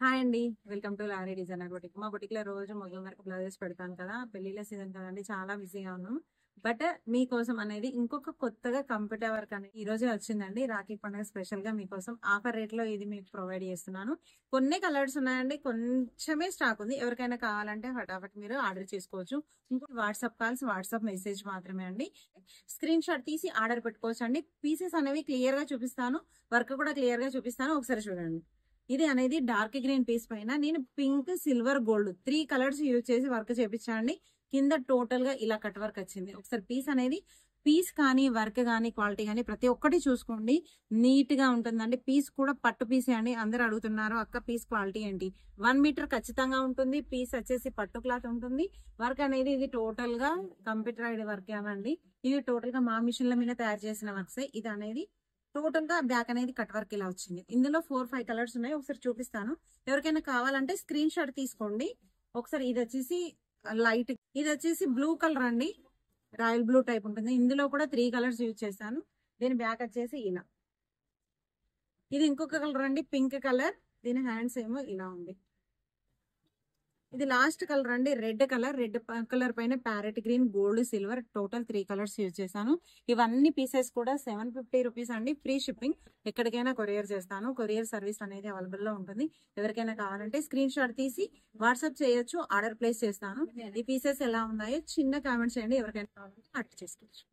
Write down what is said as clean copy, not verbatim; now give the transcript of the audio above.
Hi అండి. Welcome two lorry designer boutique. మా బొటిక్‌లో రోజు మగవారికి బ్లౌజెస్ పెడతాను కదా! పెళ్ళిళ్ళ సీజన్ కదండీ! చాలా బిజీగా ఉన్నాం. బట్ మీకోసం అనేది ఇంకొక కొత్తగా కంప్యూటర్ వర్క్ అనేది ఈ రోజే వచ్చిందండి. రాఖీ పండుగ స్పెషల్‌గా మీకోసం ఆఫర్ రేట్‌లో ఇది మీకు ప్రొవైడ్ చేస్తున్నాను. కొన్నే కలర్స్ ఉన్నాయండి. కొంచెమే స్టాక్ ఉంది. ఎవరికైనా కావాలంటే ఫటాఫట్ మీరు ఆర్డర్ చేసుకోవచ్చు. ఇంకోటి వాట్సాప్ కాల్స్, వాట్సాప్ మెసేజ్ మాత్రమే అండి. స్క్రీన్ షాట్ తీసి ఆర్డర్ పెట్టుకోవచ్చండి. పీసెస్ అనేవి క్లియర్‌గా చూపిస్తాను. వర్క్ కూడా క్లియర్‌గా చూపిస్తాను. ఒకసారి చూడండి. ఇది అనేది డార్క్ గ్రీన్ పీస్ పైన నేను pink, silver, gold 3 colours use చేసి వర్క్ చేపించాండి. కింద టోటల్ గా ఇలా కట్ వర్క్ వచ్చింది. ఒకసారి పీస్ కానీ వర్క్ కానీ క్వాలిటీ కానీ ప్రతి ఒక్కటి చూసుకోండి. నీట్ గా ఉంటుందండి. పీస్ కూడా పట్టు పీసే అండి. అందరు అడుగుతున్నారు అక్క పీస్ క్వాలిటీ ఏంటి? 1 మీటర్ ఖచ్చితంగా ఉంటుంది. పీస్ వచ్చేసి పట్టు క్లాత్ ఉంటుంది. వర్క్ అనేది ఇది టోటల్ గా కంప్యూటరైడ్ వర్క్ ఏమండి. ఇది టోటల్ గా మా మిషన్ల మీద తయారు చేసిన వర్క్స్. ఇది అనేది టోటల్ గా బ్యాక్ అనేది కట్ వర్క్ ఇలా వచ్చింది. ఇందులో 4-5 కలర్స్ ఉన్నాయి. ఒకసారి చూపిస్తాను. ఎవరికైనా కావాలంటే స్క్రీన్ షాట్ తీసుకోండి. ఒకసారి ఇది వచ్చేసి బ్లూ కలర్ అండి. రాయల్ బ్లూ టైప్ ఉంటుంది. ఇందులో కూడా 3 కలర్స్ యూజ్ చేశాను. దీని బ్యాక్ వచ్చేసి ఇలా. ఇది ఇంకొక కలర్ అండి, పింక్ కలర్. దీని హ్యాండ్స్ ఏమో ఇలా ఉంది. ఇది లాస్ట్ కలర్ అండి, రెడ్ కలర్. రెడ్ కలర్ పైన parrot green, gold, silver total 3 colours use చేశాను. ఇవన్నీ పీసెస్ కూడా 750 రూపీస్ అండి. Free shipping. ఎక్కడికైనా కొరియర్ చేస్తాను. కొరియర్ సర్వీస్ అనేది అవైలబుల్ లో ఉంటుంది. ఎవరికైనా కావాలంటే స్క్రీన్ షాట్ తీసి వాట్సాప్ చేయొచ్చు. ఆర్డర్ ప్లేస్ చేస్తాను. ఈ పీసెస్ ఎలా ఉన్నాయో చిన్న కామెంట్స్ చేయండి. ఎవరికైనా కావాలంటే ఆర్డర్ చేసుకోవచ్చు.